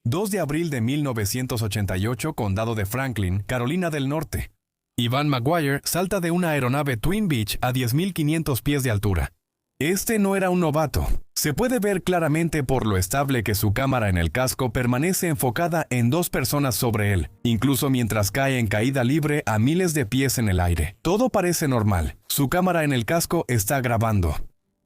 2 de abril de 1988, Condado de Franklin, Carolina del Norte. Ivan McGuire salta de una aeronave Twin Beach a 10.500 pies de altura. Este no era un novato. Se puede ver claramente por lo estable que su cámara en el casco permanece enfocada en 2 personas sobre él, incluso mientras cae en caída libre a miles de pies en el aire. Todo parece normal. Su cámara en el casco está grabando.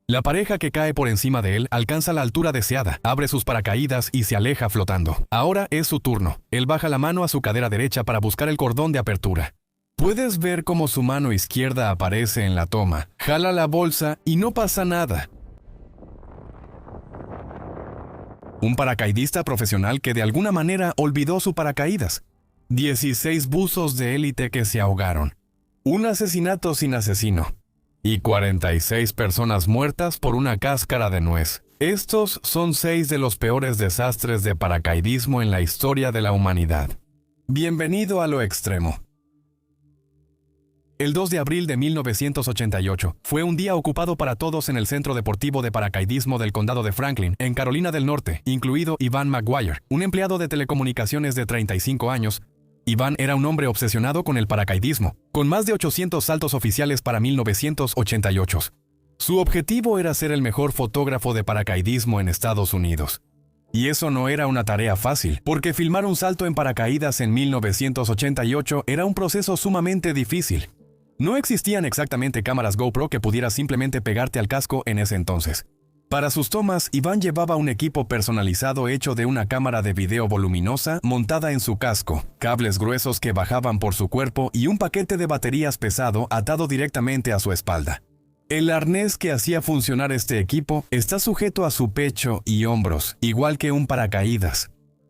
La pareja que cae por encima de él alcanza la altura deseada, abre sus paracaídas y se aleja flotando. Ahora es su turno. Él baja la mano a su cadera derecha para buscar el cordón de apertura. Puedes ver cómo su mano izquierda aparece en la toma. Jala la bolsa y no pasa nada. Un paracaidista profesional que de alguna manera olvidó su paracaídas. 16 buzos de élite que se ahogaron. Un asesinato sin asesino. Y 46 personas muertas por una cáscara de nuez. Estos son 6 de los peores desastres de paracaidismo en la historia de la humanidad. Bienvenido a lo extremo. El 2 de abril de 1988 fue un día ocupado para todos en el Centro Deportivo de Paracaidismo del Condado de Franklin, en Carolina del Norte, incluido Ivan McGuire, un empleado de telecomunicaciones de 35 años. Ivan era un hombre obsesionado con el paracaidismo, con más de 800 saltos oficiales para 1988. Su objetivo era ser el mejor fotógrafo de paracaidismo en Estados Unidos. Y eso no era una tarea fácil, porque filmar un salto en paracaídas en 1988 era un proceso sumamente difícil. No existían exactamente cámaras GoPro que pudieras simplemente pegarte al casco en ese entonces. Para sus tomas, Ivan llevaba un equipo personalizado hecho de una cámara de video voluminosa montada en su casco, cables gruesos que bajaban por su cuerpo y un paquete de baterías pesado atado directamente a su espalda. El arnés que hacía funcionar este equipo está sujeto a su pecho y hombros, igual que un paracaídas.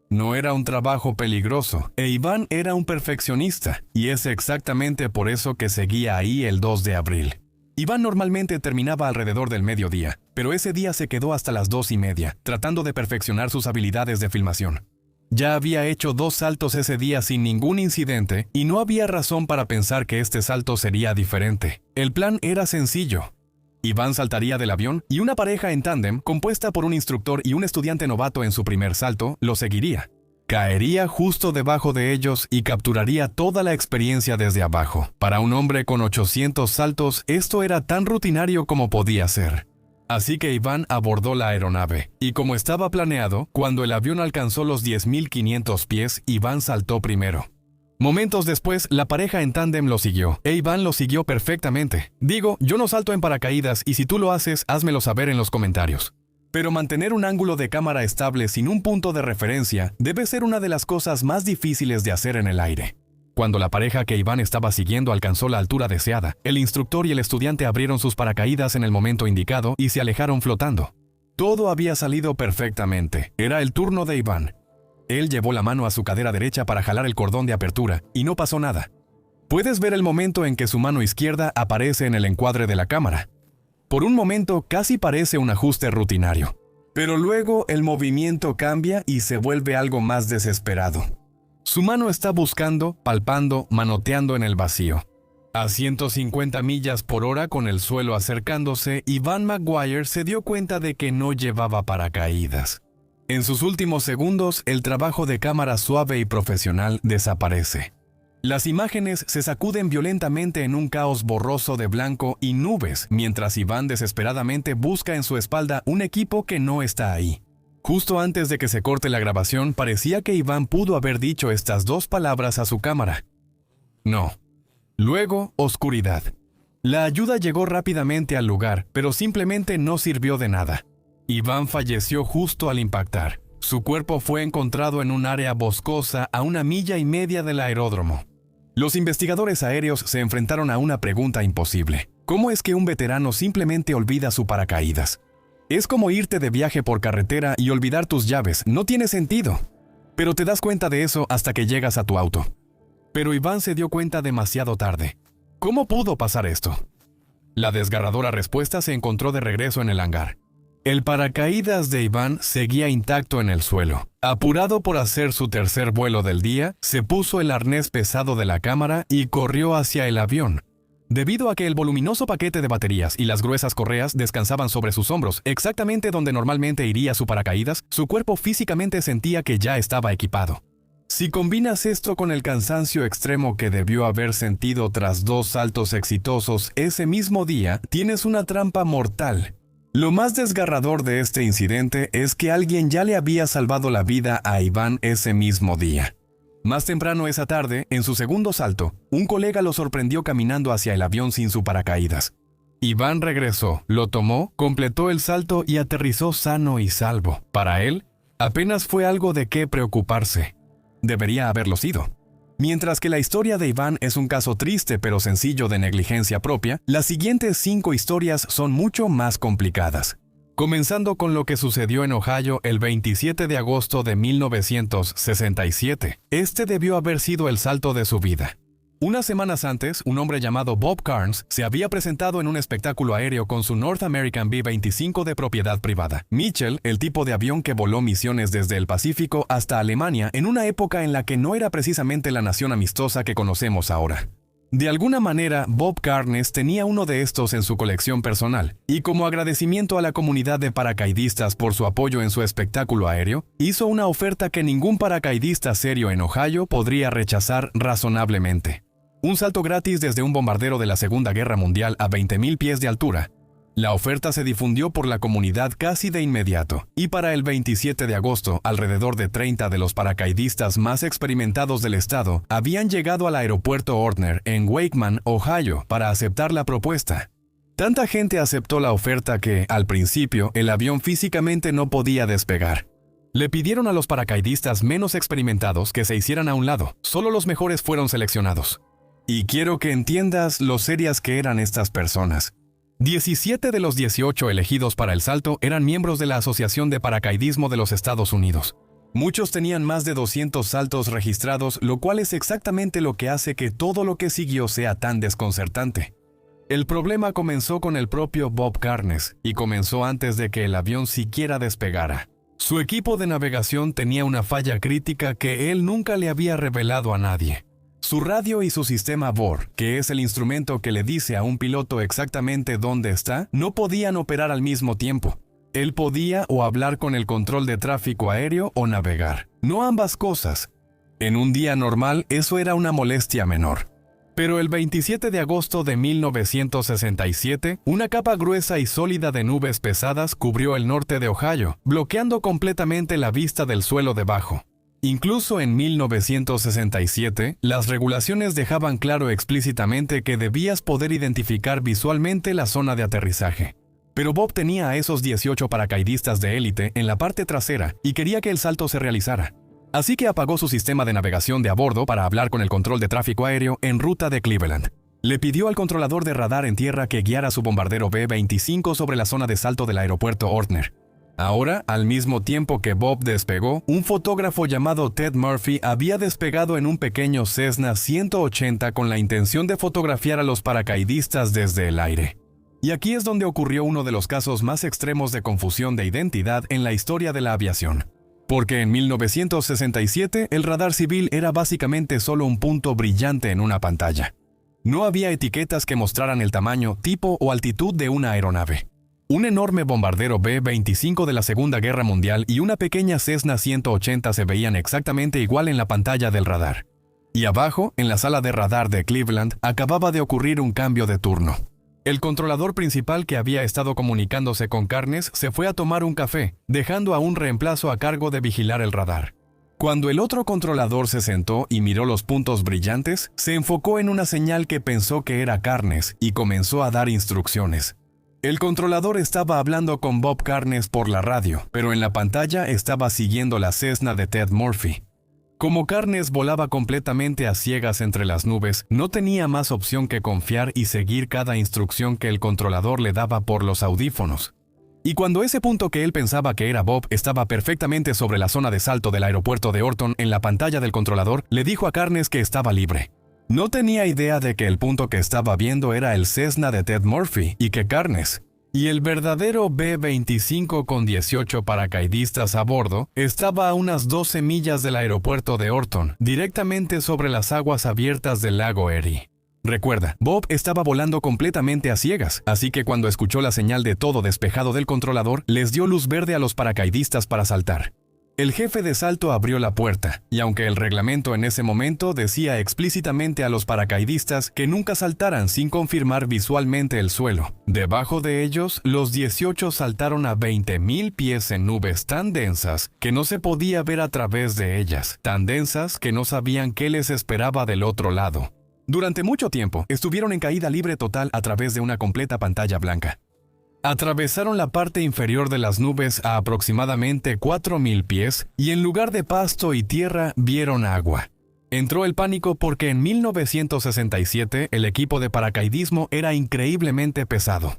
No era un trabajo peligroso, e Ivan era un perfeccionista, y es exactamente por eso que seguía ahí el 2 de abril. Ivan normalmente terminaba alrededor del mediodía, pero ese día se quedó hasta las 2:30, tratando de perfeccionar sus habilidades de filmación. Ya había hecho 2 saltos ese día sin ningún incidente, y no había razón para pensar que este salto sería diferente. El plan era sencillo. Ivan saltaría del avión y una pareja en tándem, compuesta por un instructor y un estudiante novato en su primer salto, lo seguiría. Caería justo debajo de ellos y capturaría toda la experiencia desde abajo. Para un hombre con 800 saltos, esto era tan rutinario como podía ser. Así que Ivan abordó la aeronave, y como estaba planeado, cuando el avión alcanzó los 10.500 pies, Ivan saltó primero. Momentos después, la pareja en tándem lo siguió, e Ivan lo siguió perfectamente. Digo, yo no salto en paracaídas y si tú lo haces, házmelo saber en los comentarios. Pero mantener un ángulo de cámara estable sin un punto de referencia debe ser una de las cosas más difíciles de hacer en el aire. Cuando la pareja que Ivan estaba siguiendo alcanzó la altura deseada, el instructor y el estudiante abrieron sus paracaídas en el momento indicado y se alejaron flotando. Todo había salido perfectamente. Era el turno de Ivan. Él llevó la mano a su cadera derecha para jalar el cordón de apertura, y no pasó nada. Puedes ver el momento en que su mano izquierda aparece en el encuadre de la cámara. Por un momento casi parece un ajuste rutinario. Pero luego el movimiento cambia y se vuelve algo más desesperado. Su mano está buscando, palpando, manoteando en el vacío. A 150 millas por hora con el suelo acercándose, Ivan McGuire se dio cuenta de que no llevaba paracaídas. En sus últimos segundos, el trabajo de cámara suave y profesional desaparece. Las imágenes se sacuden violentamente en un caos borroso de blanco y nubes, mientras Ivan desesperadamente busca en su espalda un equipo que no está ahí. Justo antes de que se corte la grabación, parecía que Ivan pudo haber dicho estas 2 palabras a su cámara. No. Luego, oscuridad. La ayuda llegó rápidamente al lugar, pero simplemente no sirvió de nada. Ivan falleció justo al impactar. Su cuerpo fue encontrado en un área boscosa a 1,5 millas del aeródromo. Los investigadores aéreos se enfrentaron a una pregunta imposible. ¿Cómo es que un veterano simplemente olvida su paracaídas? Es como irte de viaje por carretera y olvidar tus llaves. No tiene sentido. Pero te das cuenta de eso hasta que llegas a tu auto. Pero Ivan se dio cuenta demasiado tarde. ¿Cómo pudo pasar esto? La desgarradora respuesta se encontró de regreso en el hangar. El paracaídas de Ivan seguía intacto en el suelo. Apurado por hacer su tercer vuelo del día, se puso el arnés pesado de la cámara y corrió hacia el avión. Debido a que el voluminoso paquete de baterías y las gruesas correas descansaban sobre sus hombros, exactamente donde normalmente iría su paracaídas, su cuerpo físicamente sentía que ya estaba equipado. Si combinas esto con el cansancio extremo que debió haber sentido tras 2 saltos exitosos ese mismo día, tienes una trampa mortal. Lo más desgarrador de este incidente es que alguien ya le había salvado la vida a Iván ese mismo día. Más temprano esa tarde, en su segundo salto, un colega lo sorprendió caminando hacia el avión sin su paracaídas. Iván regresó, lo tomó, completó el salto y aterrizó sano y salvo. Para él, apenas fue algo de qué preocuparse. Debería haberlo sido. Mientras que la historia de Iván es un caso triste pero sencillo de negligencia propia, las siguientes 5 historias son mucho más complicadas. Comenzando con lo que sucedió en Ohio el 27 de agosto de 1967. Este debió haber sido el salto de su vida. Unas semanas antes, un hombre llamado Bob Carnes se había presentado en un espectáculo aéreo con su North American B-25 de propiedad privada. Mitchell, el tipo de avión que voló misiones desde el Pacífico hasta Alemania en una época en la que no era precisamente la nación amistosa que conocemos ahora. De alguna manera, Bob Carnes tenía uno de estos en su colección personal, y como agradecimiento a la comunidad de paracaidistas por su apoyo en su espectáculo aéreo, hizo una oferta que ningún paracaidista serio en Ohio podría rechazar razonablemente. Un salto gratis desde un bombardero de la Segunda Guerra Mundial a 20,000 pies de altura. La oferta se difundió por la comunidad casi de inmediato, y para el 27 de agosto, alrededor de 30 de los paracaidistas más experimentados del estado habían llegado al aeropuerto Ortner en Wakeman, Ohio, para aceptar la propuesta. Tanta gente aceptó la oferta que, al principio, el avión físicamente no podía despegar. Le pidieron a los paracaidistas menos experimentados que se hicieran a un lado. Solo los mejores fueron seleccionados. Y quiero que entiendas lo serias que eran estas personas. 17 de los 18 elegidos para el salto eran miembros de la Asociación de Paracaidismo de los Estados Unidos. Muchos tenían más de 200 saltos registrados, lo cual es exactamente lo que hace que todo lo que siguió sea tan desconcertante. El problema comenzó con el propio Bob Carnes, y comenzó antes de que el avión siquiera despegara. Su equipo de navegación tenía una falla crítica que él nunca le había revelado a nadie. Su radio y su sistema VOR, que es el instrumento que le dice a un piloto exactamente dónde está, no podían operar al mismo tiempo. Él podía o hablar con el control de tráfico aéreo o navegar, no ambas cosas. En un día normal eso era una molestia menor. Pero el 27 de agosto de 1967, una capa gruesa y sólida de nubes pesadas cubrió el norte de Ohio, bloqueando completamente la vista del suelo debajo. Incluso en 1967, las regulaciones dejaban claro explícitamente que debías poder identificar visualmente la zona de aterrizaje. Pero Bob tenía a esos 18 paracaidistas de élite en la parte trasera y quería que el salto se realizara. Así que apagó su sistema de navegación de a bordo para hablar con el control de tráfico aéreo en ruta de Cleveland. Le pidió al controlador de radar en tierra que guiara su bombardero B-25 sobre la zona de salto del aeropuerto Ortner. Ahora, al mismo tiempo que Bob despegó, un fotógrafo llamado Ted Murphy había despegado en un pequeño Cessna 180 con la intención de fotografiar a los paracaidistas desde el aire. Y aquí es donde ocurrió uno de los casos más extremos de confusión de identidad en la historia de la aviación. Porque en 1967 el radar civil era básicamente solo un punto brillante en una pantalla. No había etiquetas que mostraran el tamaño, tipo o altitud de una aeronave. Un enorme bombardero B-25 de la Segunda Guerra Mundial y una pequeña Cessna 180 se veían exactamente igual en la pantalla del radar. Y abajo, en la sala de radar de Cleveland, acababa de ocurrir un cambio de turno. El controlador principal que había estado comunicándose con Carnes se fue a tomar un café, dejando a un reemplazo a cargo de vigilar el radar. Cuando el otro controlador se sentó y miró los puntos brillantes, se enfocó en una señal que pensó que era Carnes y comenzó a dar instrucciones. El controlador estaba hablando con Bob Carnes por la radio, pero en la pantalla estaba siguiendo la Cessna de Ted Murphy. Como Carnes volaba completamente a ciegas entre las nubes, no tenía más opción que confiar y seguir cada instrucción que el controlador le daba por los audífonos. Y cuando ese punto que él pensaba que era Bob estaba perfectamente sobre la zona de salto del aeropuerto de Orton en la pantalla del controlador, le dijo a Carnes que estaba libre. No tenía idea de que el punto que estaba viendo era el Cessna de Ted Murphy y que Carnes y el verdadero B-25 con 18 paracaidistas a bordo estaba a unas 12 millas del aeropuerto de Orton, directamente sobre las aguas abiertas del lago Erie. Recuerda, Bob estaba volando completamente a ciegas, así que cuando escuchó la señal de todo despejado del controlador, les dio luz verde a los paracaidistas para saltar. El jefe de salto abrió la puerta, y aunque el reglamento en ese momento decía explícitamente a los paracaidistas que nunca saltaran sin confirmar visualmente el suelo, debajo de ellos, los 18 saltaron a 20,000 pies en nubes tan densas que no se podía ver a través de ellas, tan densas que no sabían qué les esperaba del otro lado. Durante mucho tiempo, estuvieron en caída libre total a través de una completa pantalla blanca. Atravesaron la parte inferior de las nubes a aproximadamente 4,000 pies y en lugar de pasto y tierra vieron agua. Entró el pánico porque en 1967 el equipo de paracaidismo era increíblemente pesado.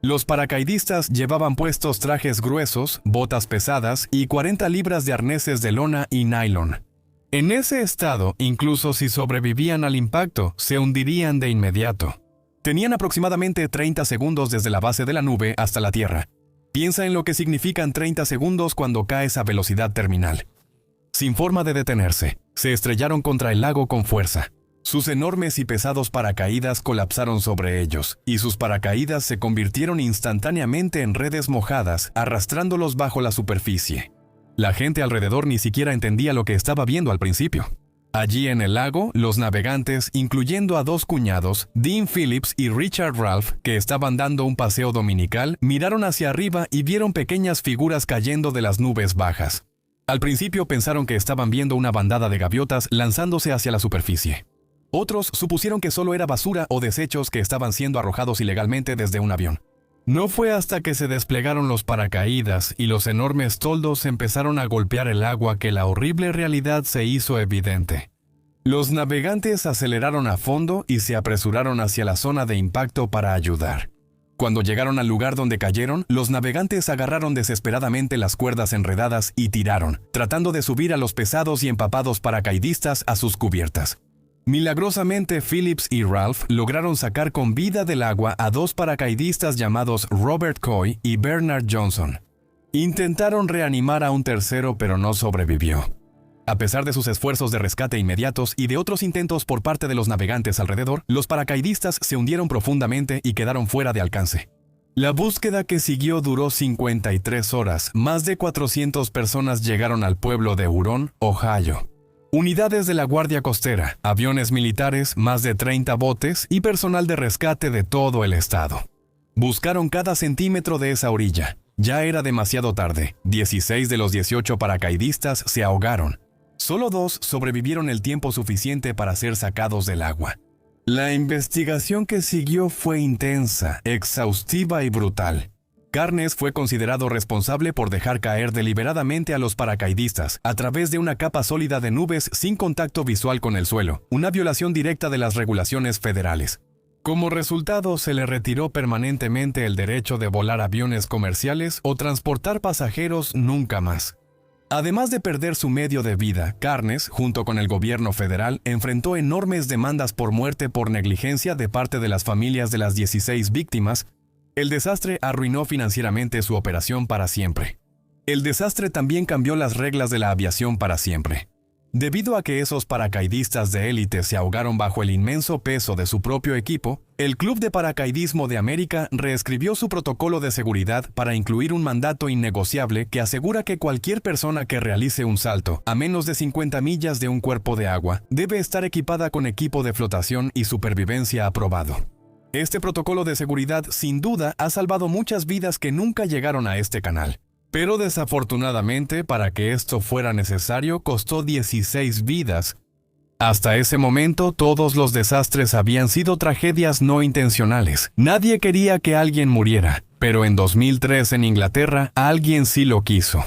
Los paracaidistas llevaban puestos trajes gruesos, botas pesadas y 40 libras de arneses de lona y nylon. En ese estado, incluso si sobrevivían al impacto, se hundirían de inmediato. Tenían aproximadamente 30 segundos desde la base de la nube hasta la Tierra. Piensa en lo que significan 30 segundos cuando caes a velocidad terminal. Sin forma de detenerse, se estrellaron contra el lago con fuerza. Sus enormes y pesados paracaídas colapsaron sobre ellos, y sus paracaídas se convirtieron instantáneamente en redes mojadas, arrastrándolos bajo la superficie. La gente alrededor ni siquiera entendía lo que estaba viendo al principio. Allí en el lago, los navegantes, incluyendo a dos cuñados, Dean Phillips y Richard Ralph, que estaban dando un paseo dominical, miraron hacia arriba y vieron pequeñas figuras cayendo de las nubes bajas. Al principio pensaron que estaban viendo una bandada de gaviotas lanzándose hacia la superficie. Otros supusieron que solo era basura o desechos que estaban siendo arrojados ilegalmente desde un avión. No fue hasta que se desplegaron los paracaídas y los enormes toldos empezaron a golpear el agua que la horrible realidad se hizo evidente. Los navegantes aceleraron a fondo y se apresuraron hacia la zona de impacto para ayudar. Cuando llegaron al lugar donde cayeron, los navegantes agarraron desesperadamente las cuerdas enredadas y tiraron, tratando de subir a los pesados y empapados paracaidistas a sus cubiertas. Milagrosamente, Phillips y Ralph lograron sacar con vida del agua a dos paracaidistas llamados Robert Coy y Bernard Johnson. Intentaron reanimar a un tercero, pero no sobrevivió. A pesar de sus esfuerzos de rescate inmediatos y de otros intentos por parte de los navegantes alrededor, los paracaidistas se hundieron profundamente y quedaron fuera de alcance. La búsqueda que siguió duró 53 horas. Más de 400 personas llegaron al pueblo de Huron, Ohio. Unidades de la Guardia Costera, aviones militares, más de 30 botes y personal de rescate de todo el estado. Buscaron cada centímetro de esa orilla. Ya era demasiado tarde. 16 de los 18 paracaidistas se ahogaron. Solo 2 sobrevivieron el tiempo suficiente para ser sacados del agua. La investigación que siguió fue intensa, exhaustiva y brutal. Carnes fue considerado responsable por dejar caer deliberadamente a los paracaidistas a través de una capa sólida de nubes sin contacto visual con el suelo, una violación directa de las regulaciones federales. Como resultado, se le retiró permanentemente el derecho de volar aviones comerciales o transportar pasajeros nunca más. Además de perder su medio de vida, Carnes, junto con el gobierno federal, enfrentó enormes demandas por muerte por negligencia de parte de las familias de las 16 víctimas. El desastre arruinó financieramente su operación para siempre. El desastre también cambió las reglas de la aviación para siempre. Debido a que esos paracaidistas de élite se ahogaron bajo el inmenso peso de su propio equipo, el Club de Paracaidismo de América reescribió su protocolo de seguridad para incluir un mandato innegociable que asegura que cualquier persona que realice un salto a menos de 50 millas de un cuerpo de agua debe estar equipada con equipo de flotación y supervivencia aprobado. Este protocolo de seguridad sin duda ha salvado muchas vidas que nunca llegaron a este canal. Pero desafortunadamente, para que esto fuera necesario, costó 16 vidas. Hasta ese momento, todos los desastres habían sido tragedias no intencionales. Nadie quería que alguien muriera, pero en 2003 en Inglaterra, alguien sí lo quiso.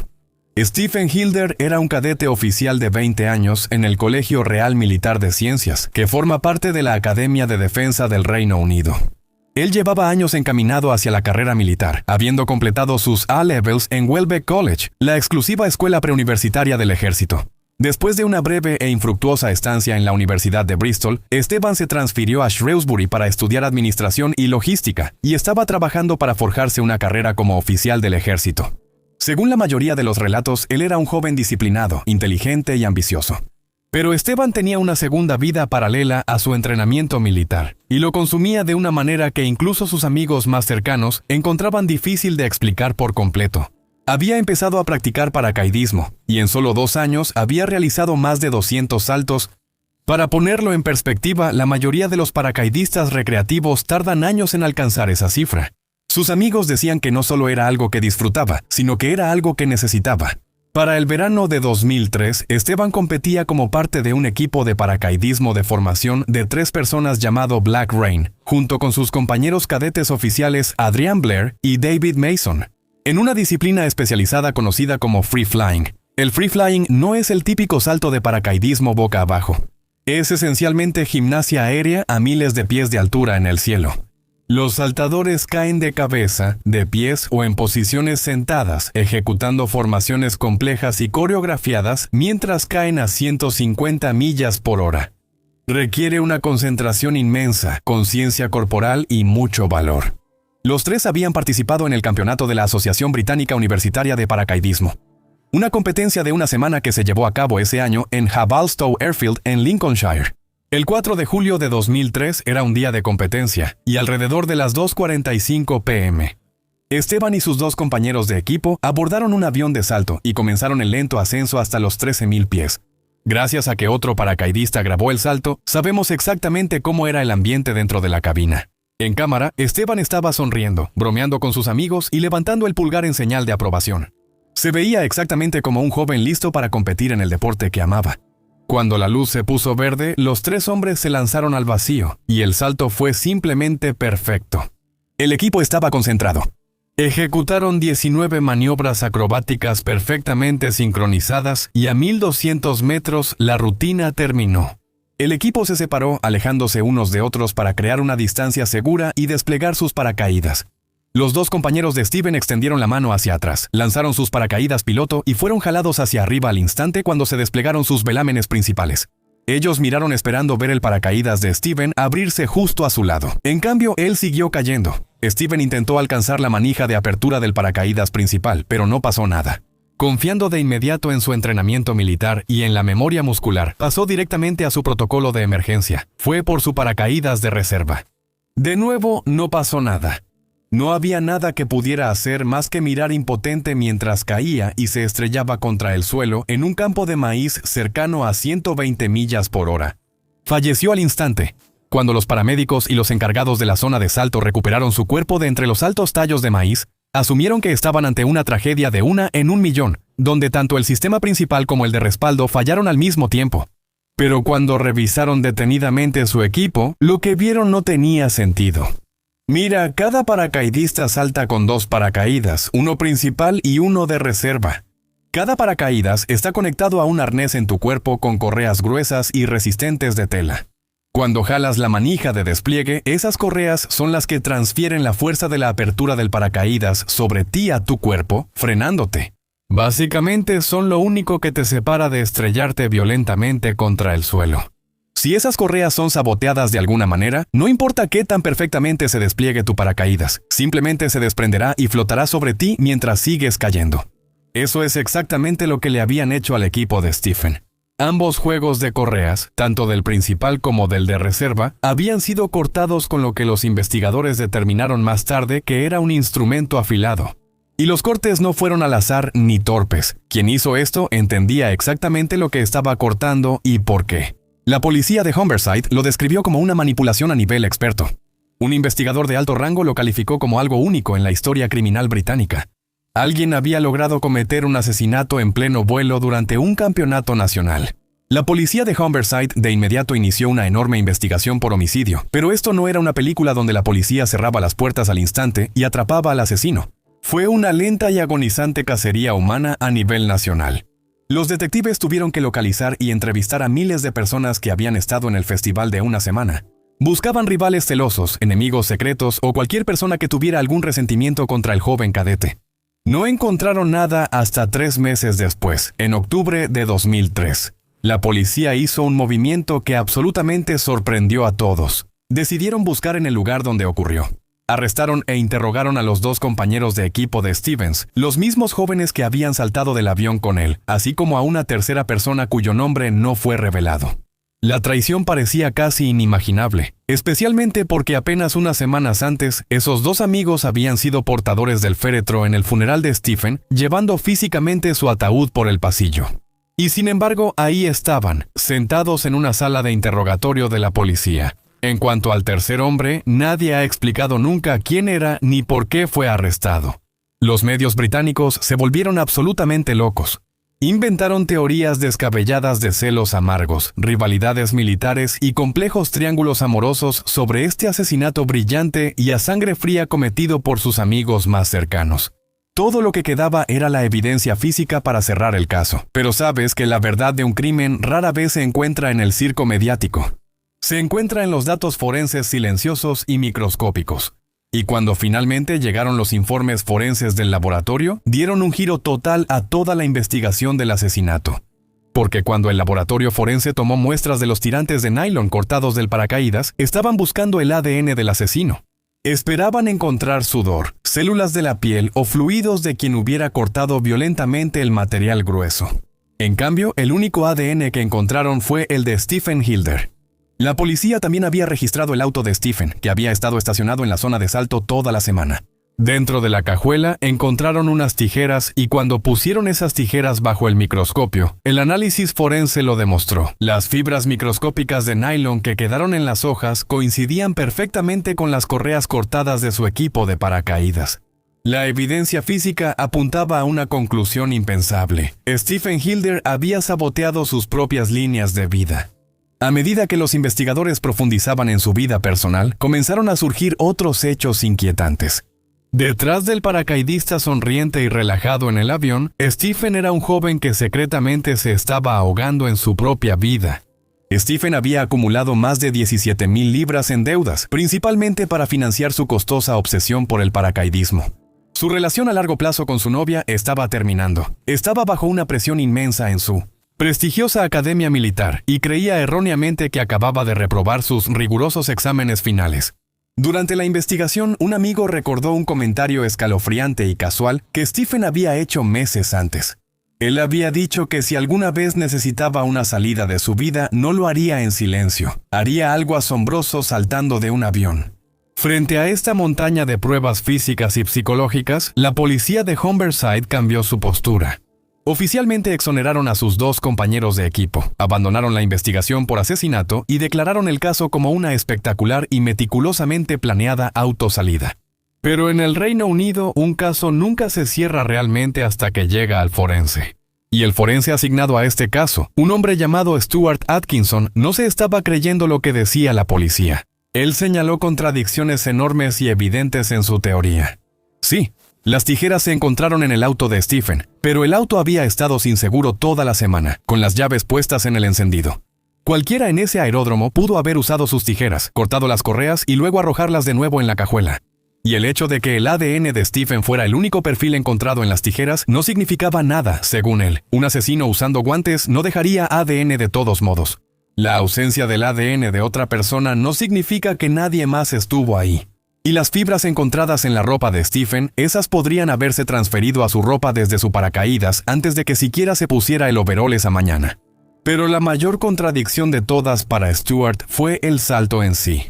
Stephen Hilder era un cadete oficial de 20 años en el Colegio Real Militar de Ciencias, que forma parte de la Academia de Defensa del Reino Unido. Él llevaba años encaminado hacia la carrera militar, habiendo completado sus A-Levels en Welbeck College, la exclusiva escuela preuniversitaria del ejército. Después de una breve e infructuosa estancia en la Universidad de Bristol, Esteban se transfirió a Shrewsbury para estudiar administración y logística, y estaba trabajando para forjarse una carrera como oficial del ejército. Según la mayoría de los relatos, él era un joven disciplinado, inteligente y ambicioso. Pero Esteban tenía una segunda vida paralela a su entrenamiento militar, y lo consumía de una manera que incluso sus amigos más cercanos encontraban difícil de explicar por completo. Había empezado a practicar paracaidismo, y en solo 2 años había realizado más de 200 saltos. Para ponerlo en perspectiva, la mayoría de los paracaidistas recreativos tardan años en alcanzar esa cifra. Sus amigos decían que no solo era algo que disfrutaba, sino que era algo que necesitaba. Para el verano de 2003, Esteban competía como parte de un equipo de paracaidismo de formación de 3 personas llamado Black Rain, junto con sus compañeros cadetes oficiales Adrian Blair y David Mason, en una disciplina especializada conocida como free flying. El free flying no es el típico salto de paracaidismo boca abajo. Es esencialmente gimnasia aérea a miles de pies de altura en el cielo. Los saltadores caen de cabeza, de pies o en posiciones sentadas, ejecutando formaciones complejas y coreografiadas mientras caen a 150 millas por hora. Requiere una concentración inmensa, conciencia corporal y mucho valor. Los 3 habían participado en el campeonato de la Asociación Británica Universitaria de Paracaidismo, una competencia de una semana que se llevó a cabo ese año en Habalstow Airfield en Lincolnshire. El 4 de julio de 2003 era un día de competencia, y alrededor de las 2:45 p.m. Esteban y sus 2 compañeros de equipo abordaron un avión de salto y comenzaron el lento ascenso hasta los 13,000 pies. Gracias a que otro paracaidista grabó el salto, sabemos exactamente cómo era el ambiente dentro de la cabina. En cámara, Esteban estaba sonriendo, bromeando con sus amigos y levantando el pulgar en señal de aprobación. Se veía exactamente como un joven listo para competir en el deporte que amaba. Cuando la luz se puso verde, los 3 hombres se lanzaron al vacío, y el salto fue simplemente perfecto. El equipo estaba concentrado. Ejecutaron 19 maniobras acrobáticas perfectamente sincronizadas, y a 1200 metros la rutina terminó. El equipo se separó, alejándose unos de otros para crear una distancia segura y desplegar sus paracaídas. Los 2 compañeros de Steven extendieron la mano hacia atrás, lanzaron sus paracaídas piloto y fueron jalados hacia arriba al instante cuando se desplegaron sus velámenes principales. Ellos miraron esperando ver el paracaídas de Steven abrirse justo a su lado. En cambio, él siguió cayendo. Steven intentó alcanzar la manija de apertura del paracaídas principal, pero no pasó nada. Confiando de inmediato en su entrenamiento militar y en la memoria muscular, pasó directamente a su protocolo de emergencia. Fue por su paracaídas de reserva. De nuevo, no pasó nada. No había nada que pudiera hacer más que mirar impotente mientras caía y se estrellaba contra el suelo en un campo de maíz cercano a 120 millas por hora. Falleció al instante. Cuando los paramédicos y los encargados de la zona de salto recuperaron su cuerpo de entre los altos tallos de maíz, asumieron que estaban ante una tragedia de 1 en 1.000.000, donde tanto el sistema principal como el de respaldo fallaron al mismo tiempo. Pero cuando revisaron detenidamente su equipo, lo que vieron no tenía sentido. Mira, cada paracaidista salta con 2 paracaídas, uno principal y uno de reserva. Cada paracaídas está conectado a un arnés en tu cuerpo con correas gruesas y resistentes de tela. Cuando jalas la manija de despliegue, esas correas son las que transfieren la fuerza de la apertura del paracaídas sobre ti a tu cuerpo, frenándote. Básicamente son lo único que te separa de estrellarte violentamente contra el suelo. Si esas correas son saboteadas de alguna manera, no importa qué tan perfectamente se despliegue tu paracaídas, simplemente se desprenderá y flotará sobre ti mientras sigues cayendo. Eso es exactamente lo que le habían hecho al equipo de Stephen. Ambos juegos de correas, tanto del principal como del de reserva, habían sido cortados con lo que los investigadores determinaron más tarde que era un instrumento afilado. Y los cortes no fueron al azar ni torpes. Quien hizo esto entendía exactamente lo que estaba cortando y por qué. La policía de Humberside lo describió como una manipulación a nivel experto. Un investigador de alto rango lo calificó como algo único en la historia criminal británica. Alguien había logrado cometer un asesinato en pleno vuelo durante un campeonato nacional. La policía de Humberside de inmediato inició una enorme investigación por homicidio, pero esto no era una película donde la policía cerraba las puertas al instante y atrapaba al asesino. Fue una lenta y agonizante cacería humana a nivel nacional. Los detectives tuvieron que localizar y entrevistar a miles de personas que habían estado en el festival de una semana. Buscaban rivales celosos, enemigos secretos o cualquier persona que tuviera algún resentimiento contra el joven cadete. No encontraron nada hasta 3 meses después, en octubre de 2003. La policía hizo un movimiento que absolutamente sorprendió a todos. Decidieron buscar en el lugar donde ocurrió. Arrestaron e interrogaron a los dos compañeros de equipo de Stevens, los mismos jóvenes que habían saltado del avión con él, así como a una tercera persona cuyo nombre no fue revelado. La traición parecía casi inimaginable, especialmente porque apenas unas semanas antes, esos dos amigos habían sido portadores del féretro en el funeral de Stephen, llevando físicamente su ataúd por el pasillo. Y sin embargo, ahí estaban, sentados en una sala de interrogatorio de la policía. En cuanto al tercer hombre, nadie ha explicado nunca quién era ni por qué fue arrestado. Los medios británicos se volvieron absolutamente locos. Inventaron teorías descabelladas de celos amargos, rivalidades militares y complejos triángulos amorosos sobre este asesinato brillante y a sangre fría cometido por sus amigos más cercanos. Todo lo que quedaba era la evidencia física para cerrar el caso. Pero sabes que la verdad de un crimen rara vez se encuentra en el circo mediático. Se encuentra en los datos forenses silenciosos y microscópicos. Y cuando finalmente llegaron los informes forenses del laboratorio, dieron un giro total a toda la investigación del asesinato. Porque cuando el laboratorio forense tomó muestras de los tirantes de nylon cortados del paracaídas, estaban buscando el ADN del asesino. Esperaban encontrar sudor, células de la piel o fluidos de quien hubiera cortado violentamente el material grueso. En cambio, el único ADN que encontraron fue el de Stephen Hilder. La policía también había registrado el auto de Stephen, que había estado estacionado en la zona de salto toda la semana. Dentro de la cajuela encontraron unas tijeras y cuando pusieron esas tijeras bajo el microscopio, el análisis forense lo demostró. Las fibras microscópicas de nylon que quedaron en las hojas coincidían perfectamente con las correas cortadas de su equipo de paracaídas. La evidencia física apuntaba a una conclusión impensable. Stephen Hilder había saboteado sus propias líneas de vida. A medida que los investigadores profundizaban en su vida personal, comenzaron a surgir otros hechos inquietantes. Detrás del paracaidista sonriente y relajado en el avión, Stephen era un joven que secretamente se estaba ahogando en su propia vida. Stephen había acumulado más de 17,000 libras en deudas, principalmente para financiar su costosa obsesión por el paracaidismo. Su relación a largo plazo con su novia estaba terminando. Estaba bajo una presión inmensa en su prestigiosa academia militar y creía erróneamente que acababa de reprobar sus rigurosos exámenes finales. Durante la investigación, un amigo recordó un comentario escalofriante y casual que Stephen había hecho meses antes. Él había dicho que si alguna vez necesitaba una salida de su vida, no lo haría en silencio. Haría algo asombroso saltando de un avión. Frente a esta montaña de pruebas físicas y psicológicas, la policía de Humberside cambió su postura. Oficialmente exoneraron a sus dos compañeros de equipo, abandonaron la investigación por asesinato y declararon el caso como una espectacular y meticulosamente planeada autosalida. Pero en el Reino Unido, un caso nunca se cierra realmente hasta que llega al forense. Y el forense asignado a este caso, un hombre llamado Stuart Atkinson, no se estaba creyendo lo que decía la policía. Él señaló contradicciones enormes y evidentes en su teoría. Sí, las tijeras se encontraron en el auto de Stephen, pero el auto había estado sin seguro toda la semana, con las llaves puestas en el encendido. Cualquiera en ese aeródromo pudo haber usado sus tijeras, cortado las correas y luego arrojarlas de nuevo en la cajuela. Y el hecho de que el ADN de Stephen fuera el único perfil encontrado en las tijeras no significaba nada, según él. Un asesino usando guantes no dejaría ADN de todos modos. La ausencia del ADN de otra persona no significa que nadie más estuvo ahí. Y las fibras encontradas en la ropa de Stephen, esas podrían haberse transferido a su ropa desde su paracaídas antes de que siquiera se pusiera el overol esa mañana. Pero la mayor contradicción de todas para Stuart fue el salto en sí.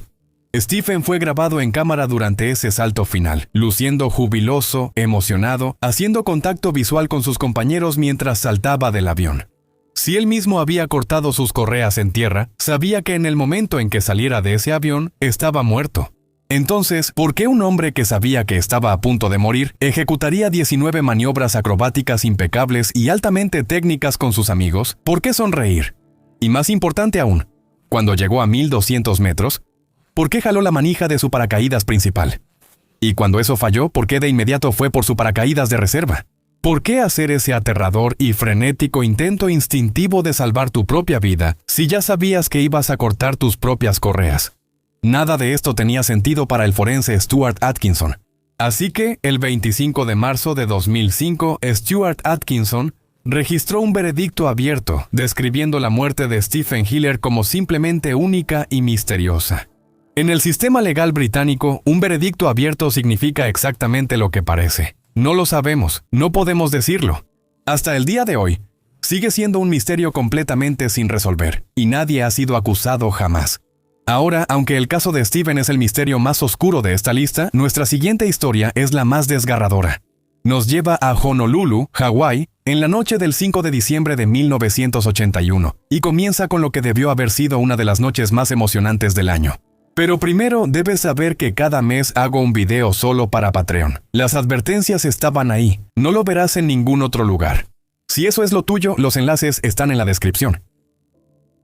Stephen fue grabado en cámara durante ese salto final, luciendo jubiloso, emocionado, haciendo contacto visual con sus compañeros mientras saltaba del avión. Si él mismo había cortado sus correas en tierra, sabía que en el momento en que saliera de ese avión, estaba muerto. Entonces, ¿por qué un hombre que sabía que estaba a punto de morir ejecutaría 19 maniobras acrobáticas impecables y altamente técnicas con sus amigos? ¿Por qué sonreír? Y más importante aún, cuando llegó a 1,200 metros, ¿por qué jaló la manija de su paracaídas principal? Y cuando eso falló, ¿por qué de inmediato fue por su paracaídas de reserva? ¿Por qué hacer ese aterrador y frenético intento instintivo de salvar tu propia vida si ya sabías que ibas a cortar tus propias correas? Nada de esto tenía sentido para el forense Stuart Atkinson. Así que, el 25 de marzo de 2005, Stuart Atkinson registró un veredicto abierto, describiendo la muerte de Stephen Hilder como simplemente única y misteriosa. En el sistema legal británico, un veredicto abierto significa exactamente lo que parece. No lo sabemos, no podemos decirlo. Hasta el día de hoy, sigue siendo un misterio completamente sin resolver, y nadie ha sido acusado jamás. Ahora, aunque el caso de Steven es el misterio más oscuro de esta lista, nuestra siguiente historia es la más desgarradora. Nos lleva a Honolulu, Hawái, en la noche del 5 de diciembre de 1981, y comienza con lo que debió haber sido una de las noches más emocionantes del año. Pero primero debes saber que cada mes hago un video solo para Patreon. Las advertencias estaban ahí, no lo verás en ningún otro lugar. Si eso es lo tuyo, los enlaces están en la descripción.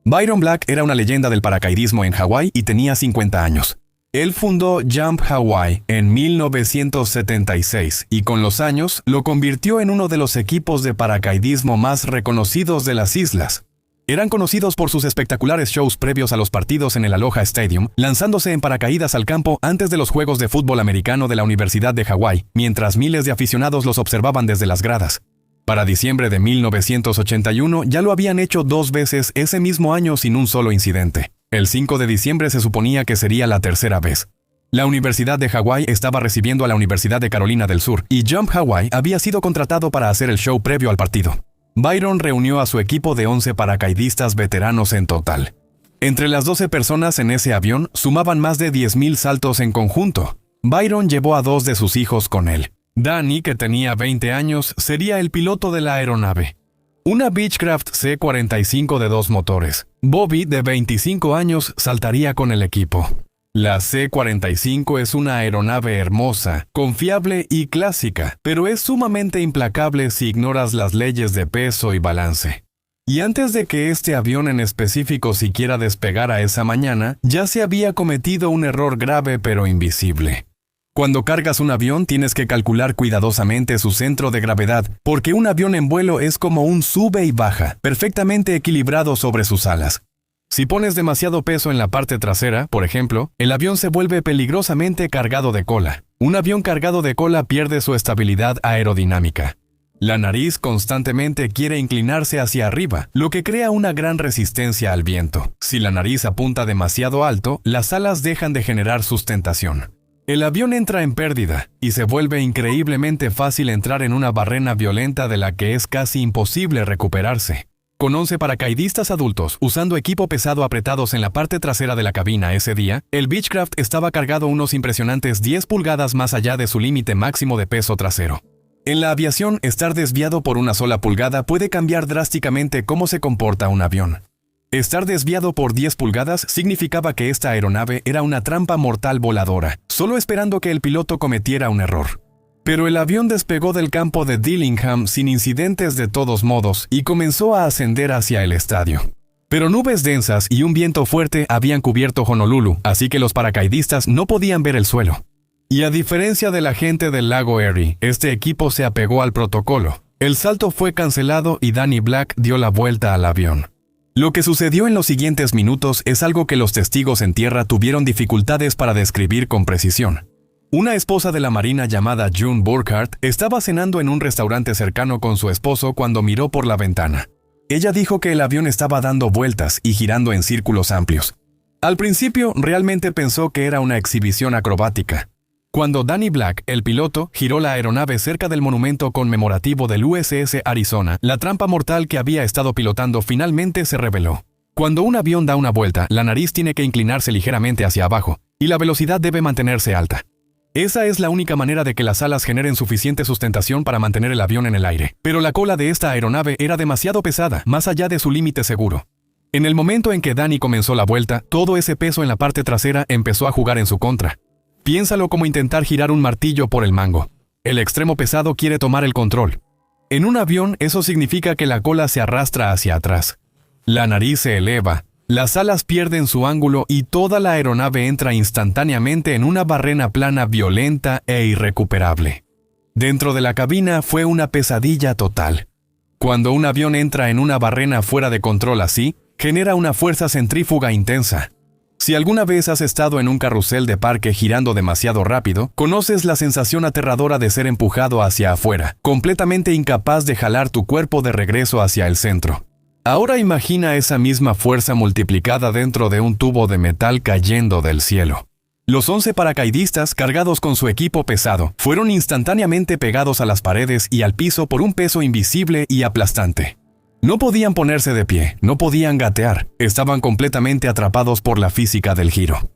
Byron Black era una leyenda del paracaidismo en Hawái y tenía 50 años. Él fundó Jump Hawaii en 1976 y con los años lo convirtió en uno de los equipos de paracaidismo más reconocidos de las islas. Eran conocidos por sus espectaculares shows previos a los partidos en el Aloha Stadium, lanzándose en paracaídas al campo antes de los juegos de fútbol americano de la Universidad de Hawái, mientras miles de aficionados los observaban desde las gradas. Para diciembre de 1981 ya lo habían hecho 2 veces ese mismo año sin un solo incidente. El 5 de diciembre se suponía que sería la tercera vez. La Universidad de Hawái estaba recibiendo a la Universidad de Carolina del Sur y Jump Hawaii había sido contratado para hacer el show previo al partido. Byron reunió a su equipo de 11 paracaidistas veteranos en total. Entre las 12 personas en ese avión sumaban más de 10,000 saltos en conjunto. Byron llevó a 2 de sus hijos con él. Danny, que tenía 20 años, sería el piloto de la aeronave. Una Beechcraft C-45 de 2 motores. Bobby, de 25 años, saltaría con el equipo. La C-45 es una aeronave hermosa, confiable y clásica, pero es sumamente implacable si ignoras las leyes de peso y balance. Y antes de que este avión en específico siquiera despegara esa mañana, ya se había cometido un error grave pero invisible. Cuando cargas un avión tienes que calcular cuidadosamente su centro de gravedad, porque un avión en vuelo es como un sube y baja, perfectamente equilibrado sobre sus alas. Si pones demasiado peso en la parte trasera, por ejemplo, el avión se vuelve peligrosamente cargado de cola. Un avión cargado de cola pierde su estabilidad aerodinámica. La nariz constantemente quiere inclinarse hacia arriba, lo que crea una gran resistencia al viento. Si la nariz apunta demasiado alto, las alas dejan de generar sustentación. El avión entra en pérdida y se vuelve increíblemente fácil entrar en una barrena violenta de la que es casi imposible recuperarse. Con 11 paracaidistas adultos usando equipo pesado apretados en la parte trasera de la cabina ese día, el Beechcraft estaba cargado unos impresionantes 10 pulgadas más allá de su límite máximo de peso trasero. En la aviación, estar desviado por una sola pulgada puede cambiar drásticamente cómo se comporta un avión. Estar desviado por 10 pulgadas significaba que esta aeronave era una trampa mortal voladora, solo esperando que el piloto cometiera un error. Pero el avión despegó del campo de Dillingham sin incidentes de todos modos y comenzó a ascender hacia el estadio. Pero nubes densas y un viento fuerte habían cubierto Honolulu, así que los paracaidistas no podían ver el suelo. Y a diferencia de la gente del lago Erie, este equipo se apegó al protocolo. El salto fue cancelado y Danny Black dio la vuelta al avión. Lo que sucedió en los siguientes minutos es algo que los testigos en tierra tuvieron dificultades para describir con precisión. Una esposa de la marina llamada June Burkhardt estaba cenando en un restaurante cercano con su esposo cuando miró por la ventana. Ella dijo que el avión estaba dando vueltas y girando en círculos amplios. Al principio realmente pensó que era una exhibición acrobática. Cuando Danny Black, el piloto, giró la aeronave cerca del monumento conmemorativo del USS Arizona, la trampa mortal que había estado pilotando finalmente se reveló. Cuando un avión da una vuelta, la nariz tiene que inclinarse ligeramente hacia abajo, y la velocidad debe mantenerse alta. Esa es la única manera de que las alas generen suficiente sustentación para mantener el avión en el aire. Pero la cola de esta aeronave era demasiado pesada, más allá de su límite seguro. En el momento en que Danny comenzó la vuelta, todo ese peso en la parte trasera empezó a jugar en su contra. Piénsalo como intentar girar un martillo por el mango. El extremo pesado quiere tomar el control. En un avión, eso significa que la cola se arrastra hacia atrás. La nariz se eleva, las alas pierden su ángulo y toda la aeronave entra instantáneamente en una barrena plana violenta e irrecuperable. Dentro de la cabina fue una pesadilla total. Cuando un avión entra en una barrena fuera de control así, genera una fuerza centrífuga intensa. Si alguna vez has estado en un carrusel de parque girando demasiado rápido, conoces la sensación aterradora de ser empujado hacia afuera, completamente incapaz de jalar tu cuerpo de regreso hacia el centro. Ahora imagina esa misma fuerza multiplicada dentro de un tubo de metal cayendo del cielo. Los 11 paracaidistas, cargados con su equipo pesado, fueron instantáneamente pegados a las paredes y al piso por un peso invisible y aplastante. No podían ponerse de pie, no podían gatear, estaban completamente atrapados por la física del giro.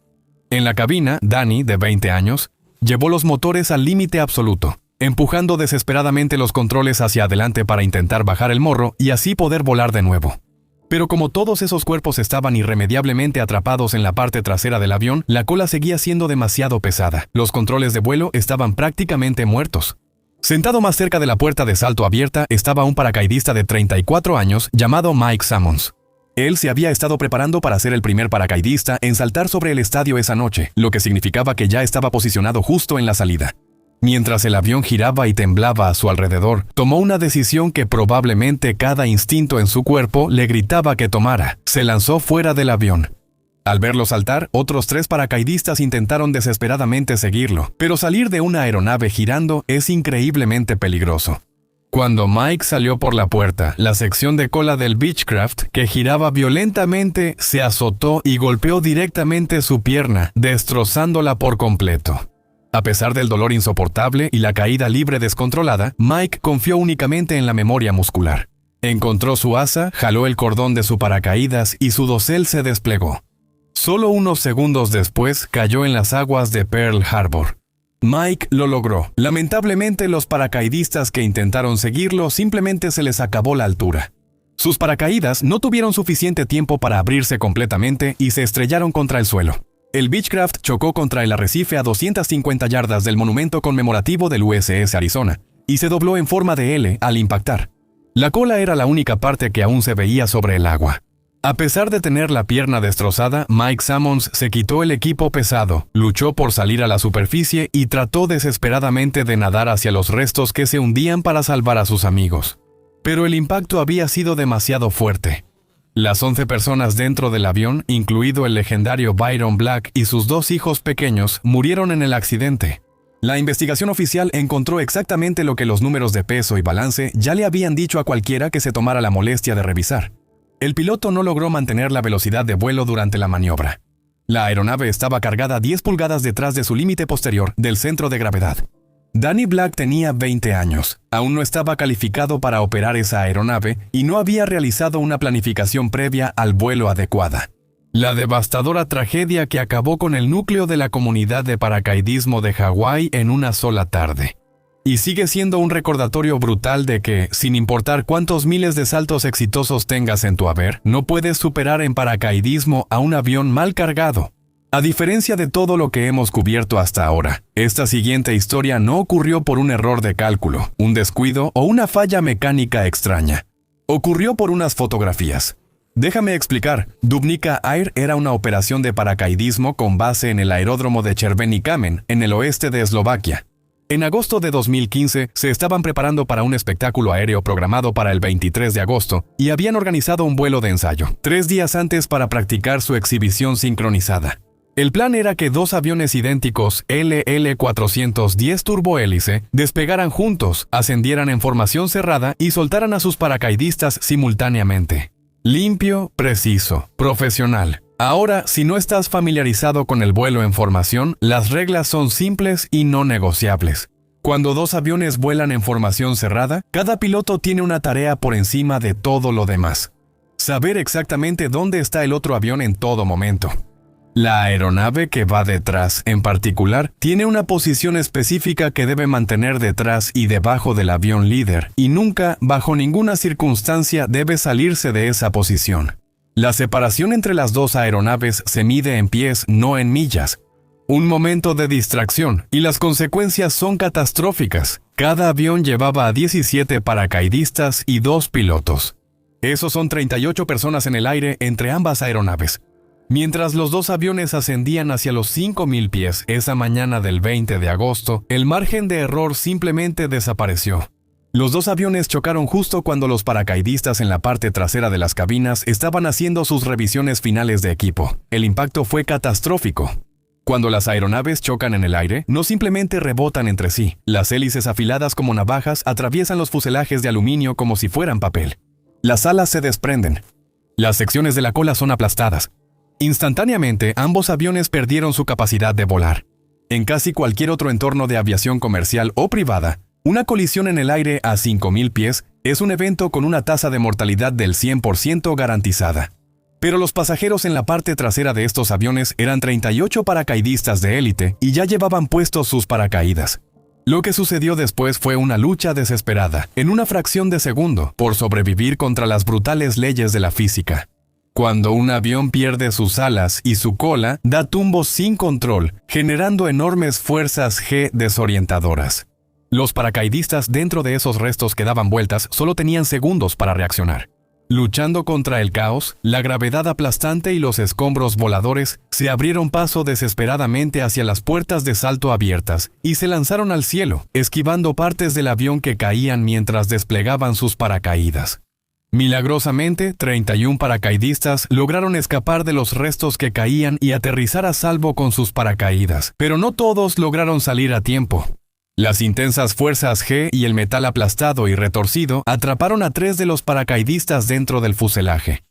En la cabina, Danny, de 20 años, llevó los motores al límite absoluto, empujando desesperadamente los controles hacia adelante para intentar bajar el morro y así poder volar de nuevo. Pero como todos esos cuerpos estaban irremediablemente atrapados en la parte trasera del avión, la cola seguía siendo demasiado pesada. Los controles de vuelo estaban prácticamente muertos. Sentado más cerca de la puerta de salto abierta estaba un paracaidista de 34 años llamado Mike Sammons. Él se había estado preparando para ser el primer paracaidista en saltar sobre el estadio esa noche, lo que significaba que ya estaba posicionado justo en la salida. Mientras el avión giraba y temblaba a su alrededor, tomó una decisión que probablemente cada instinto en su cuerpo le gritaba que tomara. Se lanzó fuera del avión. Al verlo saltar, otros 3 paracaidistas intentaron desesperadamente seguirlo, pero salir de una aeronave girando es increíblemente peligroso. Cuando Mike salió por la puerta, la sección de cola del Beechcraft, que giraba violentamente, se azotó y golpeó directamente su pierna, destrozándola por completo. A pesar del dolor insoportable y la caída libre descontrolada, Mike confió únicamente en la memoria muscular. Encontró su asa, jaló el cordón de su paracaídas y su dosel se desplegó. Solo unos segundos después cayó en las aguas de Pearl Harbor. Mike lo logró. Lamentablemente, los paracaidistas que intentaron seguirlo simplemente se les acabó la altura. Sus paracaídas no tuvieron suficiente tiempo para abrirse completamente y se estrellaron contra el suelo. El Beechcraft chocó contra el arrecife a 250 yardas del monumento conmemorativo del USS Arizona y se dobló en forma de L al impactar. La cola era la única parte que aún se veía sobre el agua. A pesar de tener la pierna destrozada, Mike Sammons se quitó el equipo pesado, luchó por salir a la superficie y trató desesperadamente de nadar hacia los restos que se hundían para salvar a sus amigos. Pero el impacto había sido demasiado fuerte. Las 11 personas dentro del avión, incluido el legendario Byron Black y sus 2 hijos pequeños, murieron en el accidente. La investigación oficial encontró exactamente lo que los números de peso y balance ya le habían dicho a cualquiera que se tomara la molestia de revisar. El piloto no logró mantener la velocidad de vuelo durante la maniobra. La aeronave estaba cargada 10 pulgadas detrás de su límite posterior del centro de gravedad. Danny Black tenía 20 años, aún no estaba calificado para operar esa aeronave y no había realizado una planificación previa al vuelo adecuada. La devastadora tragedia que acabó con el núcleo de la comunidad de paracaidismo de Hawái en una sola tarde. Y sigue siendo un recordatorio brutal de que, sin importar cuántos miles de saltos exitosos tengas en tu haber, no puedes superar en paracaidismo a un avión mal cargado. A diferencia de todo lo que hemos cubierto hasta ahora, esta siguiente historia no ocurrió por un error de cálculo, un descuido o una falla mecánica extraña. Ocurrió por unas fotografías. Déjame explicar. Dubnica Air era una operación de paracaidismo con base en el aeródromo de Červený Kamen, en el oeste de Eslovaquia. En agosto de 2015, se estaban preparando para un espectáculo aéreo programado para el 23 de agosto y habían organizado un vuelo de ensayo, 3 días antes para practicar su exhibición sincronizada. El plan era que 2 aviones idénticos LL-410 turbohélice despegaran juntos, ascendieran en formación cerrada y soltaran a sus paracaidistas simultáneamente. Limpio, preciso, profesional. Ahora, si no estás familiarizado con el vuelo en formación, las reglas son simples y no negociables. Cuando 2 aviones vuelan en formación cerrada, cada piloto tiene una tarea por encima de todo lo demás. Saber exactamente dónde está el otro avión en todo momento. La aeronave que va detrás, en particular, tiene una posición específica que debe mantener detrás y debajo del avión líder, y nunca, bajo ninguna circunstancia, debe salirse de esa posición. La separación entre las 2 aeronaves se mide en pies, no en millas. Un momento de distracción, y las consecuencias son catastróficas. Cada avión llevaba a 17 paracaidistas y 2 pilotos. Esos son 38 personas en el aire entre ambas aeronaves. Mientras los 2 aviones ascendían hacia los 5.000 pies esa mañana del 20 de agosto, el margen de error simplemente desapareció. Los 2 aviones chocaron justo cuando los paracaidistas en la parte trasera de las cabinas estaban haciendo sus revisiones finales de equipo. El impacto fue catastrófico. Cuando las aeronaves chocan en el aire, no simplemente rebotan entre sí. Las hélices afiladas como navajas atraviesan los fuselajes de aluminio como si fueran papel. Las alas se desprenden. Las secciones de la cola son aplastadas. Instantáneamente, ambos aviones perdieron su capacidad de volar. En casi cualquier otro entorno de aviación comercial o privada, una colisión en el aire a 5.000 pies es un evento con una tasa de mortalidad del 100% garantizada. Pero los pasajeros en la parte trasera de estos aviones eran 38 paracaidistas de élite y ya llevaban puestos sus paracaídas. Lo que sucedió después fue una lucha desesperada, en una fracción de segundo, por sobrevivir contra las brutales leyes de la física. Cuando un avión pierde sus alas y su cola, da tumbos sin control, generando enormes fuerzas G desorientadoras. Los paracaidistas dentro de esos restos que daban vueltas solo tenían segundos para reaccionar. Luchando contra el caos, la gravedad aplastante y los escombros voladores, se abrieron paso desesperadamente hacia las puertas de salto abiertas y se lanzaron al cielo, esquivando partes del avión que caían mientras desplegaban sus paracaídas. Milagrosamente, 31 paracaidistas lograron escapar de los restos que caían y aterrizar a salvo con sus paracaídas, pero no todos lograron salir a tiempo. Las intensas fuerzas G y el metal aplastado y retorcido atraparon a 3 de los paracaidistas dentro del fuselaje.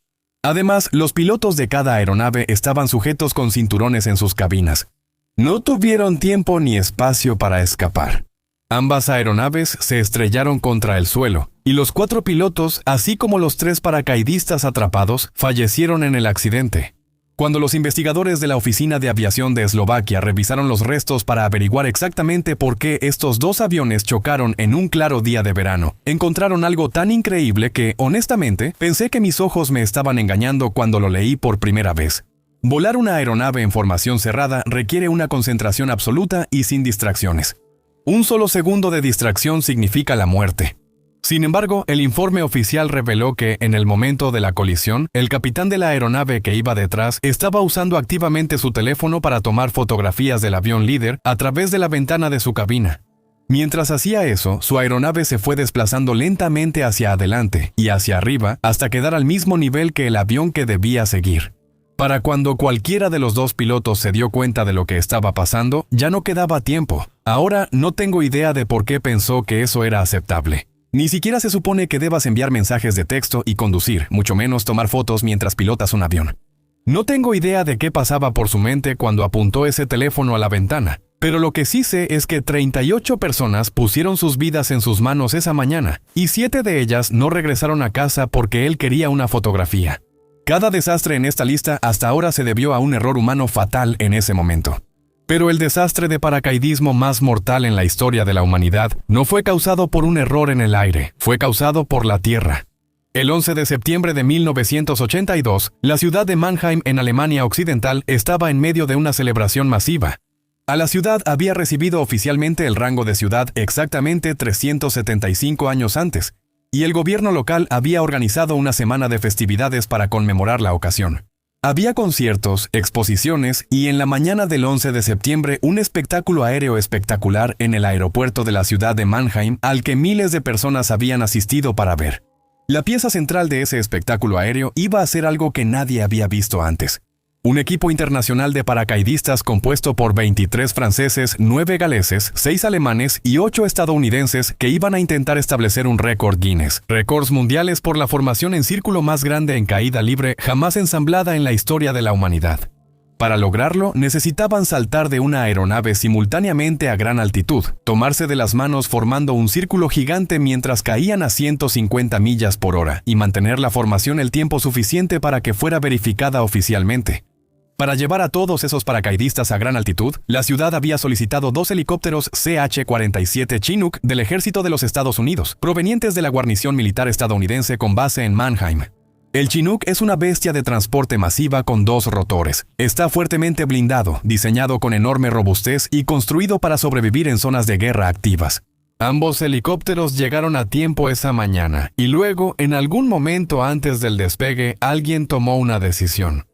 Además, los pilotos de cada aeronave estaban sujetos con cinturones en sus cabinas. No tuvieron tiempo ni espacio para escapar. Ambas aeronaves se estrellaron contra el suelo, y los 4 pilotos, así como los 3 paracaidistas atrapados, fallecieron en el accidente. Cuando los investigadores de la Oficina de Aviación de Eslovaquia revisaron los restos para averiguar exactamente por qué estos 2 aviones chocaron en un claro día de verano, encontraron algo tan increíble que, honestamente, pensé que mis ojos me estaban engañando cuando lo leí por primera vez. Volar una aeronave en formación cerrada requiere una concentración absoluta y sin distracciones. Un solo segundo de distracción significa la muerte. Sin embargo, el informe oficial reveló que, en el momento de la colisión, el capitán de la aeronave que iba detrás estaba usando activamente su teléfono para tomar fotografías del avión líder a través de la ventana de su cabina. Mientras hacía eso, su aeronave se fue desplazando lentamente hacia adelante y hacia arriba hasta quedar al mismo nivel que el avión que debía seguir. Para cuando cualquiera de los 2 pilotos se dio cuenta de lo que estaba pasando, ya no quedaba tiempo. Ahora no tengo idea de por qué pensó que eso era aceptable. Ni siquiera se supone que debas enviar mensajes de texto y conducir, mucho menos tomar fotos mientras pilotas un avión. No tengo idea de qué pasaba por su mente cuando apuntó ese teléfono a la ventana, pero lo que sí sé es que 38 personas pusieron sus vidas en sus manos esa mañana, y 7 de ellas no regresaron a casa porque él quería una fotografía. Cada desastre en esta lista hasta ahora se debió a un error humano fatal en ese momento. Pero el desastre de paracaidismo más mortal en la historia de la humanidad no fue causado por un error en el aire, fue causado por la tierra. El 11 de septiembre de 1982, la ciudad de Mannheim en Alemania Occidental estaba en medio de una celebración masiva. A la ciudad había recibido oficialmente el rango de ciudad exactamente 375 años antes, y el gobierno local había organizado una semana de festividades para conmemorar la ocasión. Había conciertos, exposiciones y en la mañana del 11 de septiembre un espectáculo aéreo espectacular en el aeropuerto de la ciudad de Mannheim al que miles de personas habían asistido para ver. La pieza central de ese espectáculo aéreo iba a ser algo que nadie había visto antes. Un equipo internacional de paracaidistas compuesto por 23 franceses, 9 galeses, 6 alemanes y 8 estadounidenses que iban a intentar establecer un récord Guinness. Récords mundiales por la formación en círculo más grande en caída libre jamás ensamblada en la historia de la humanidad. Para lograrlo, necesitaban saltar de una aeronave simultáneamente a gran altitud, tomarse de las manos formando un círculo gigante mientras caían a 150 millas por hora y mantener la formación el tiempo suficiente para que fuera verificada oficialmente. Para llevar a todos esos paracaidistas a gran altitud, la ciudad había solicitado 2 helicópteros CH-47 Chinook del Ejército de los Estados Unidos, provenientes de la guarnición militar estadounidense con base en Mannheim. El Chinook es una bestia de transporte masiva con 2 rotores. Está fuertemente blindado, diseñado con enorme robustez y construido para sobrevivir en zonas de guerra activas. Ambos helicópteros llegaron a tiempo esa mañana, y luego, en algún momento antes del despegue, alguien tomó una decisión.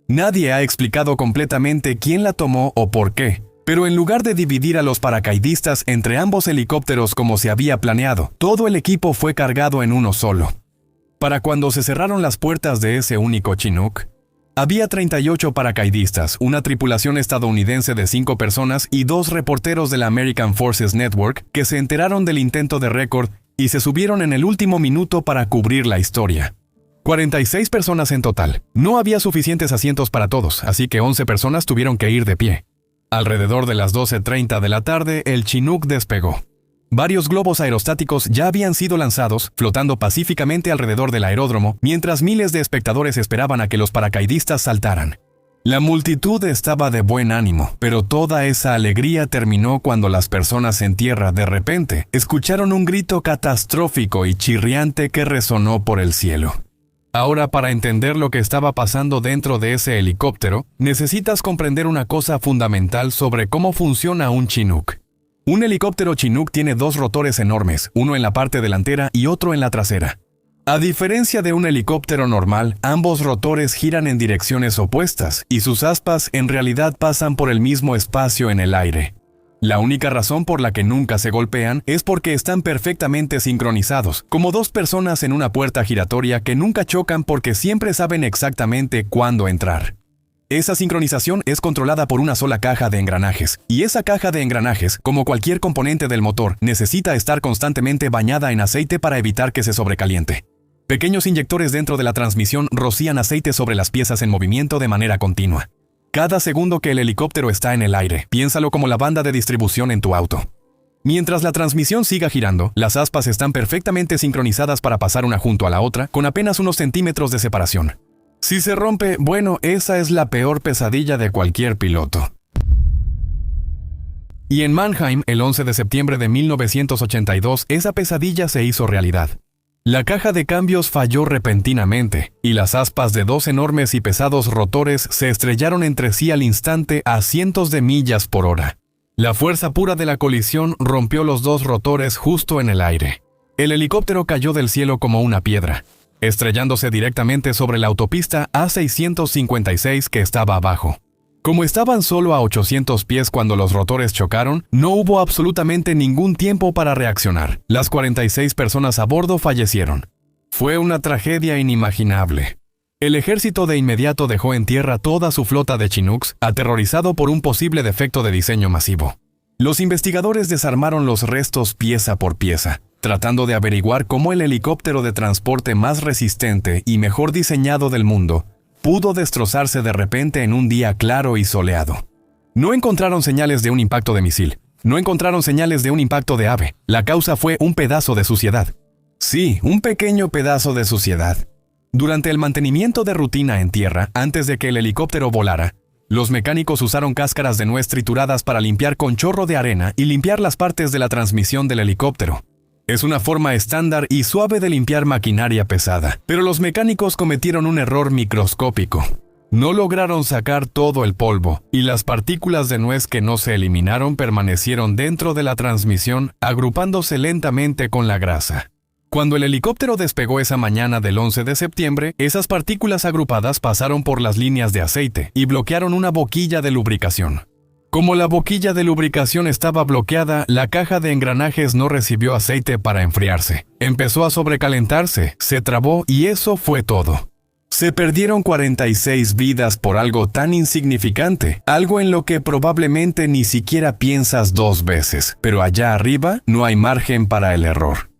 Nadie ha explicado completamente quién la tomó o por qué, pero en lugar de dividir a los paracaidistas entre ambos helicópteros como se había planeado, todo el equipo fue cargado en uno solo. Para cuando se cerraron las puertas de ese único Chinook, había 38 paracaidistas, una tripulación estadounidense de 5 personas y 2 reporteros de la American Forces Network que se enteraron del intento de récord y se subieron en el último minuto para cubrir la historia. 46 personas en total. No había suficientes asientos para todos, así que 11 personas tuvieron que ir de pie. Alrededor de las 12:30 de la tarde, el Chinook despegó. Varios globos aerostáticos ya habían sido lanzados, flotando pacíficamente alrededor del aeródromo, mientras miles de espectadores esperaban a que los paracaidistas saltaran. La multitud estaba de buen ánimo, pero toda esa alegría terminó cuando las personas en tierra de repente escucharon un grito catastrófico y chirriante que resonó por el cielo. Ahora, para entender lo que estaba pasando dentro de ese helicóptero, necesitas comprender una cosa fundamental sobre cómo funciona un Chinook. Un helicóptero Chinook tiene dos rotores enormes, uno en la parte delantera y otro en la trasera. A diferencia de un helicóptero normal, ambos rotores giran en direcciones opuestas y sus aspas en realidad pasan por el mismo espacio en el aire. La única razón por la que nunca se golpean es porque están perfectamente sincronizados, como dos personas en una puerta giratoria que nunca chocan porque siempre saben exactamente cuándo entrar. Esa sincronización es controlada por una sola caja de engranajes, y esa caja de engranajes, como cualquier componente del motor, necesita estar constantemente bañada en aceite para evitar que se sobrecaliente. Pequeños inyectores dentro de la transmisión rocían aceite sobre las piezas en movimiento de manera continua. Cada segundo que el helicóptero está en el aire, piénsalo como la banda de distribución en tu auto. Mientras la transmisión siga girando, las aspas están perfectamente sincronizadas para pasar una junto a la otra, con apenas unos centímetros de separación. Si se rompe, bueno, esa es la peor pesadilla de cualquier piloto. Y en Mannheim, el 11 de septiembre de 1982, esa pesadilla se hizo realidad. La caja de cambios falló repentinamente, y las aspas de dos enormes y pesados rotores se estrellaron entre sí al instante a cientos de millas por hora. La fuerza pura de la colisión rompió los dos rotores justo en el aire. El helicóptero cayó del cielo como una piedra, estrellándose directamente sobre la autopista A656 que estaba abajo. Como estaban solo a 800 pies cuando los rotores chocaron, no hubo absolutamente ningún tiempo para reaccionar. Las 46 personas a bordo fallecieron. Fue una tragedia inimaginable. El ejército de inmediato dejó en tierra toda su flota de Chinooks, aterrorizado por un posible defecto de diseño masivo. Los investigadores desarmaron los restos pieza por pieza, tratando de averiguar cómo el helicóptero de transporte más resistente y mejor diseñado del mundo pudo destrozarse de repente en un día claro y soleado. No encontraron señales de un impacto de misil. No encontraron señales de un impacto de ave. La causa fue un pedazo de suciedad. Sí, un pequeño pedazo de suciedad. Durante el mantenimiento de rutina en tierra, antes de que el helicóptero volara, los mecánicos usaron cáscaras de nuez trituradas para limpiar con chorro de arena y limpiar las partes de la transmisión del helicóptero. Es una forma estándar y suave de limpiar maquinaria pesada, pero los mecánicos cometieron un error microscópico. No lograron sacar todo el polvo, y las partículas de nuez que no se eliminaron permanecieron dentro de la transmisión, agrupándose lentamente con la grasa. Cuando el helicóptero despegó esa mañana del 11 de septiembre, esas partículas agrupadas pasaron por las líneas de aceite y bloquearon una boquilla de lubricación. Como la boquilla de lubricación estaba bloqueada, la caja de engranajes no recibió aceite para enfriarse. Empezó a sobrecalentarse, se trabó y eso fue todo. Se perdieron 46 vidas por algo tan insignificante, algo en lo que probablemente ni siquiera piensas dos veces, pero allá arriba no hay margen para el error.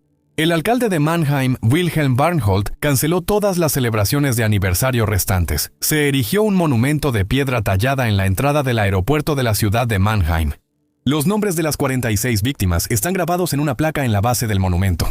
El alcalde de Mannheim, Wilhelm Barnholt, canceló todas las celebraciones de aniversario restantes. Se erigió un monumento de piedra tallada en la entrada del aeropuerto de la ciudad de Mannheim. Los nombres de las 46 víctimas están grabados en una placa en la base del monumento.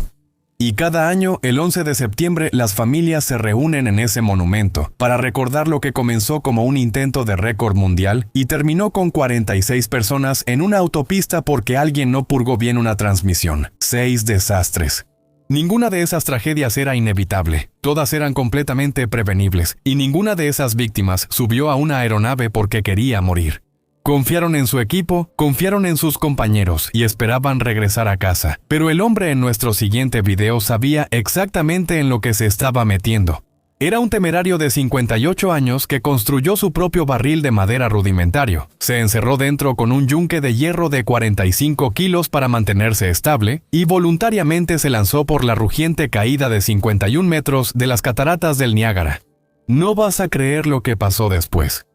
Y cada año, el 11 de septiembre, las familias se reúnen en ese monumento para recordar lo que comenzó como un intento de récord mundial y terminó con 46 personas en una autopista porque alguien no purgó bien una transmisión. 6 desastres. Ninguna de esas tragedias era inevitable, todas eran completamente prevenibles, y ninguna de esas víctimas subió a una aeronave porque quería morir. Confiaron en su equipo, confiaron en sus compañeros y esperaban regresar a casa. Pero el hombre en nuestro siguiente video sabía exactamente en lo que se estaba metiendo. Era un temerario de 58 años que construyó su propio barril de madera rudimentario. Se encerró dentro con un yunque de hierro de 45 kilos para mantenerse estable y voluntariamente se lanzó por la rugiente caída de 51 metros de las cataratas del Niágara. No vas a creer lo que pasó después.